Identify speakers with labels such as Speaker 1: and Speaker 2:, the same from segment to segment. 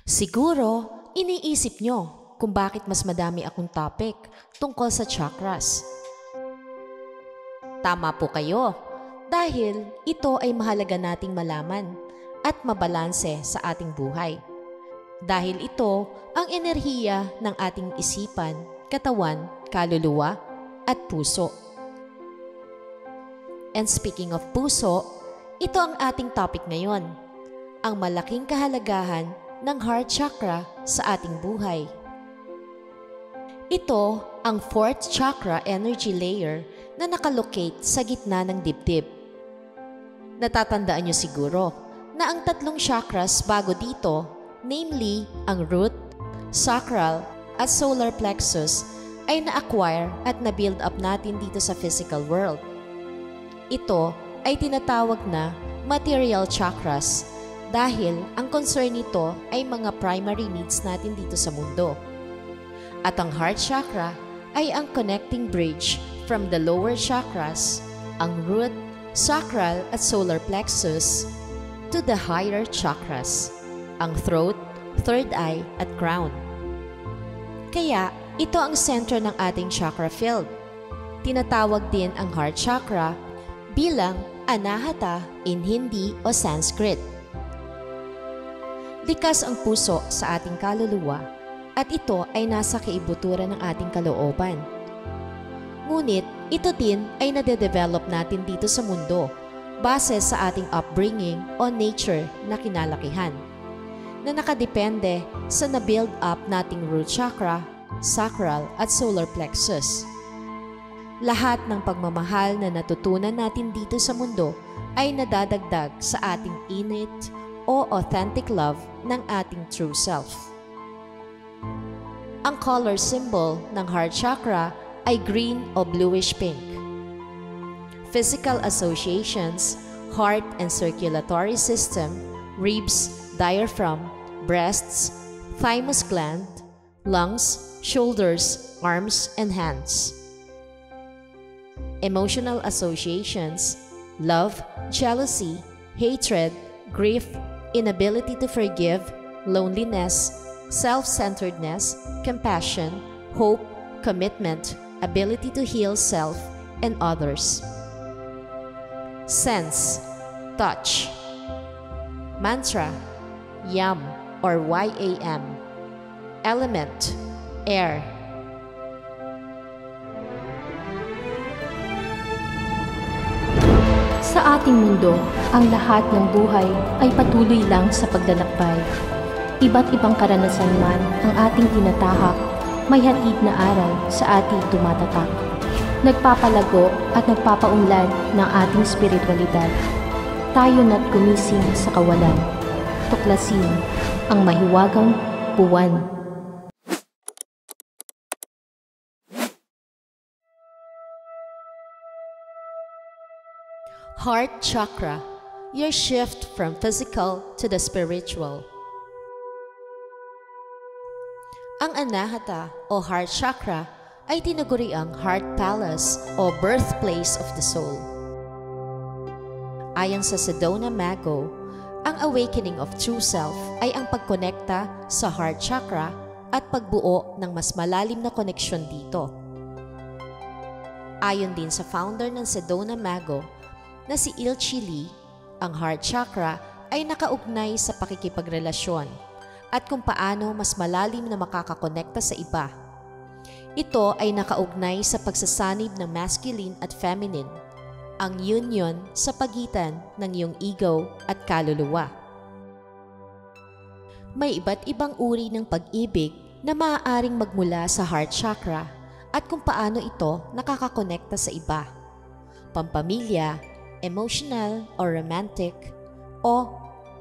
Speaker 1: Siguro, iniisip nyo kung bakit mas madami akong topic tungkol sa chakras. Tama po kayo, dahil ito ay mahalaga nating malaman at mabalanse sa ating buhay. Dahil ito ang enerhiya ng ating isipan, katawan, kaluluwa at puso. And speaking of puso, ito ang ating topic ngayon, ang malaking kahalagahan ng heart chakra sa ating buhay. Ito ang 4th chakra energy layer na nakalocate sa gitna ng dibdib. Natatandaan nyo siguro na ang 3 chakras bago dito, namely ang root, sacral at solar plexus, ay na-acquire at na-build up natin dito sa physical world. Ito ay tinatawag na material chakras dahil ang concern nito ay mga primary needs natin dito sa mundo. At ang heart chakra ay ang connecting bridge from the lower chakras, ang root, sacral at solar plexus, to the higher chakras, ang throat, third eye at crown. Kaya ito ang sentro ng ating chakra field. Tinatawag din ang heart chakra bilang Anahata in Hindi o Sanskrit. Likas ang puso sa ating kaluluwa at ito ay nasa kaibuturan ng ating kalooban. Ngunit ito din ay nade-develop natin dito sa mundo base sa ating upbringing o nature na kinalakihan, na nakadepende sa na-build up nating root chakra, sacral at solar plexus. Lahat ng pagmamahal na natutunan natin dito sa mundo ay nadadagdag sa ating innate o authentic love ng ating true self. Ang color symbol ng heart chakra ay green o bluish pink. Physical associations, heart and circulatory system, ribs, diaphragm, breasts, thymus gland, lungs, shoulders, arms, and hands. Emotional associations, love, jealousy, hatred, grief, inability to forgive, loneliness, self-centeredness, compassion, hope, commitment, ability to heal self and others. Sense, touch. Mantra, YAM or YAM. Element, air.
Speaker 2: Sa ating mundo, ang lahat ng buhay ay patuloy lang sa paglalakbay. Iba't ibang karanasan man ang ating tinatahak, may hatid na aral sa ating tumatatak. Nagpapalago at nagpapaunlad ng ating spiritualidad. Tayo na't gumising sa kawalan. Tuklasin ang mahiwagang buwan.
Speaker 1: Heart chakra, your shift from physical to the spiritual. Ang Anahata o heart chakra ay tinaguriang heart palace o birthplace of the soul. Ayon sa Sedona Mago, ang awakening of true self ay ang pagkonekta sa heart chakra at pagbuo ng mas malalim na koneksyon dito. Ayon din sa founder ng Sedona Mago na si Ilchi Lee, ang heart chakra ay nakaugnay sa pakikipagrelasyon at kung paano mas malalim na makakakonekta sa iba. Ito ay nakaugnay sa pagsasanib ng masculine at feminine, ang union sa pagitan ng iyong ego at kaluluwa. May iba't ibang uri ng pag-ibig na maaaring magmula sa heart chakra at kung paano ito nakakakonekta sa iba. Pampamilya, emotional or romantic, o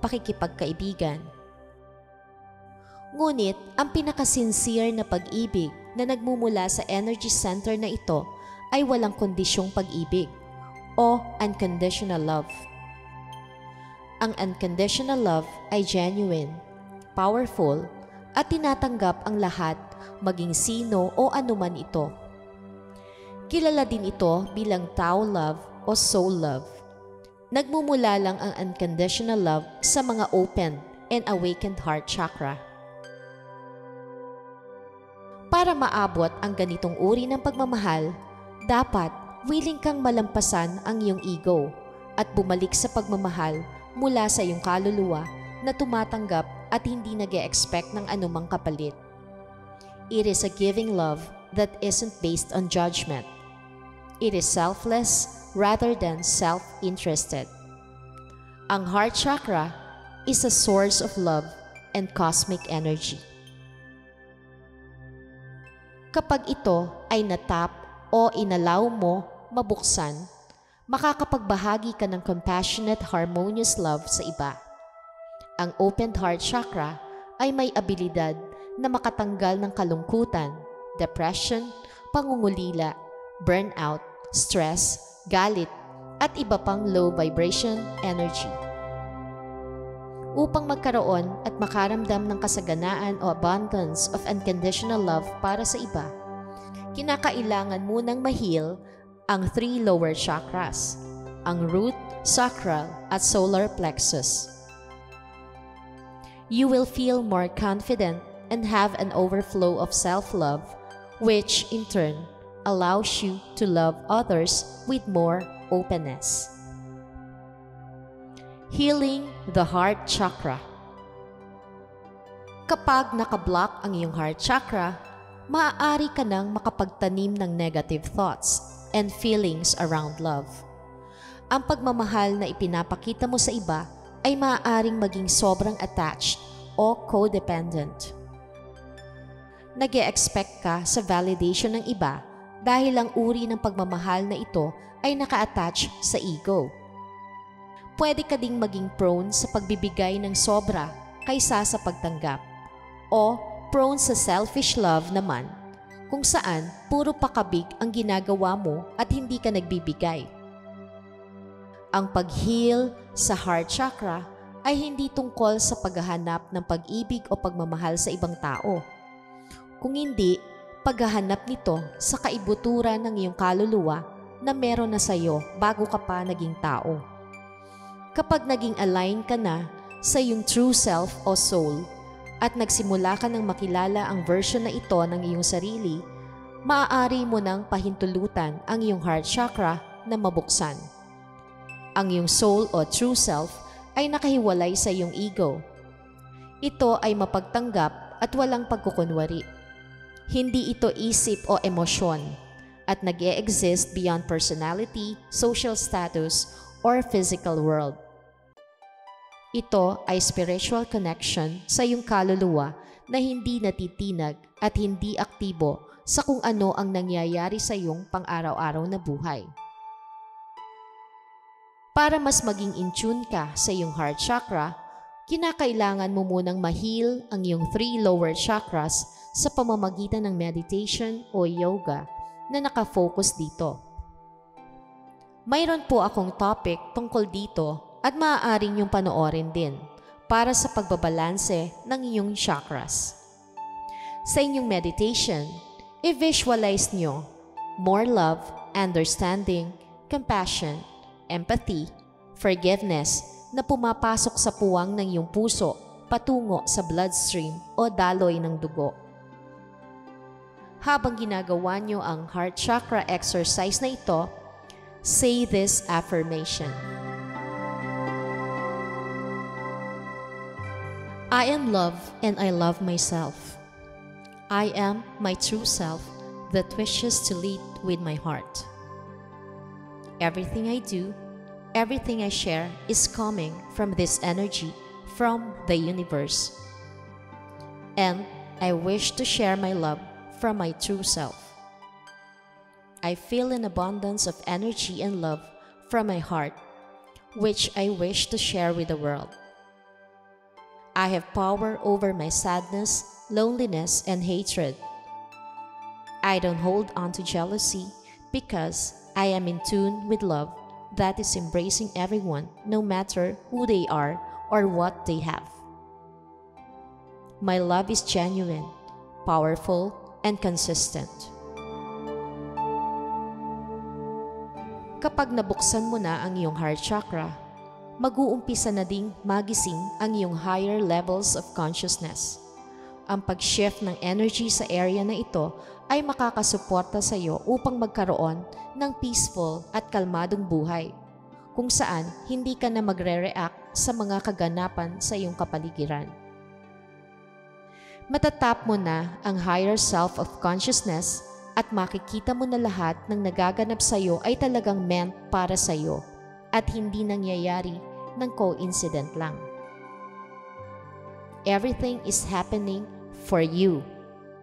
Speaker 1: pakikipagkaibigan. Ngunit ang pinakasincere na pag-ibig na nagmumula sa energy center na ito ay walang kondisyong pag-ibig o unconditional love. Ang unconditional love ay genuine, powerful, at tinatanggap ang lahat maging sino o anuman ito. Kilala din ito bilang Tao love o soul love. Nagmumula lang ang unconditional love sa mga open and awakened heart chakra. Para maabot ang ganitong uri ng pagmamahal, dapat willing kang malampasan ang iyong ego at bumalik sa pagmamahal mula sa iyong kaluluwa na tumatanggap at hindi nag-e-expect ng anumang kapalit. It is a giving love that isn't based on judgment. It is selfless rather than self-interested. Ang heart chakra is a source of love and cosmic energy. Kapag ito ay natap o inalaw mo mabuksan, makakapagbahagi ka ng compassionate, harmonious love sa iba. Ang opened heart chakra ay may abilidad na makatanggal ng kalungkutan, depression, pangungulila, burnout, stress, galit, at iba pang low vibration energy. Upang magkaroon at makaramdam ng kasaganaan o abundance of unconditional love para sa iba, kinakailangan munang ma-heal ang 3 lower chakras, ang root, sacral, at solar plexus. You will feel more confident and have an overflow of self-love, which in turn allows you to love others with more openness. Healing the heart chakra. Kapag nakablock ang iyong heart chakra, maaari ka nang makapagtanim ng negative thoughts and feelings around love. Ang pagmamahal na ipinapakita mo sa iba ay maaaring maging sobrang attached o codependent. Nag-e-expect ka sa validation ng iba dahil ang uri ng pagmamahal na ito ay naka-attach sa ego. Pwede ka ding maging prone sa pagbibigay ng sobra kaysa sa pagtanggap, o prone sa selfish love naman, kung saan puro pakabig ang ginagawa mo at hindi ka nagbibigay. Ang pag-heal sa heart chakra ay hindi tungkol sa paghahanap ng pag-ibig o pagmamahal sa ibang tao. Kung hindi, paghahanap nito sa kaibuturan ng iyong kaluluwa na meron na sa iyo bago ka pa naging tao. Kapag naging align ka na sa iyong true self o soul at nagsimula ka ng makilala ang version na ito ng iyong sarili, maaari mo nang pahintulutan ang iyong heart chakra na mabuksan. Ang iyong soul o true self ay nakahiwalay sa iyong ego. Ito ay mapagtanggap at walang pagkukunwari. Hindi ito isip o emosyon at nag-e-exist beyond personality, social status, or physical world. Ito ay spiritual connection sa iyong kaluluwa na hindi natitinag at hindi aktibo sa kung ano ang nangyayari sa iyong pang-araw-araw na buhay. Para mas maging in tune ka sa iyong heart chakra, kinakailangan mo munang ma-heal ang iyong 3 lower chakras sa pamamagitan ng meditation o yoga na nakafocus dito. Mayroon po akong topic tungkol dito at maaaring niyong panoorin din para sa pagbabalanse ng iyong chakras. Sa inyong meditation, i-visualize niyo more love, understanding, compassion, empathy, forgiveness na pumapasok sa puwang ng iyong puso patungo sa bloodstream o daloy ng dugo. Habang ginagawa niyo ang heart chakra exercise na ito, say this affirmation. I am love and I love myself. I am my true self that wishes to lead with my heart. Everything I do, everything I share is coming from this energy from the universe. And I wish to share my love from my true self. I feel an abundance of energy and love from my heart, which I wish to share with the world. I have power over my sadness, loneliness, and hatred. I don't hold on to jealousy because I am in tune with love that is embracing everyone no matter who they are or what they have. My love is genuine, powerful, and consistent. Kapag nabuksan mo na ang iyong heart chakra, mag-uumpisa na ding magising ang iyong higher levels of consciousness. ang pag-shift ng energy sa area na ito ay makakasuporta sa iyo upang magkaroon ng peaceful at kalmadong buhay, kung saan hindi ka na magre-react sa mga kaganapan sa iyong kapaligiran. Matatap mo na ang higher self of consciousness at makikita mo na lahat ng nagaganap sa iyo ay talagang meant para sa iyo at hindi nangyayari ng coincident lang. Everything is happening for you,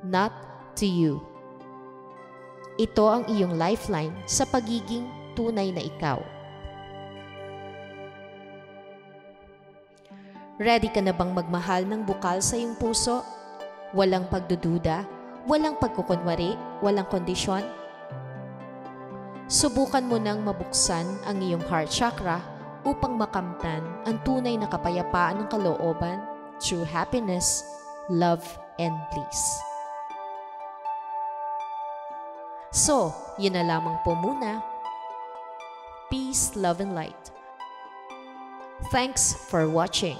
Speaker 1: not to you. Ito ang iyong lifeline sa pagiging tunay na ikaw. Ready ka na bang magmahal ng bukal sa iyong puso? Walang pagdududa, walang pagkukunwari, walang kondisyon? Subukan mo nang mabuksan ang iyong heart chakra upang makamtan ang tunay na kapayapaan ng kalooban through happiness, love, and bliss. So, yun na lamang po muna. Peace, love, and light. Thanks for watching.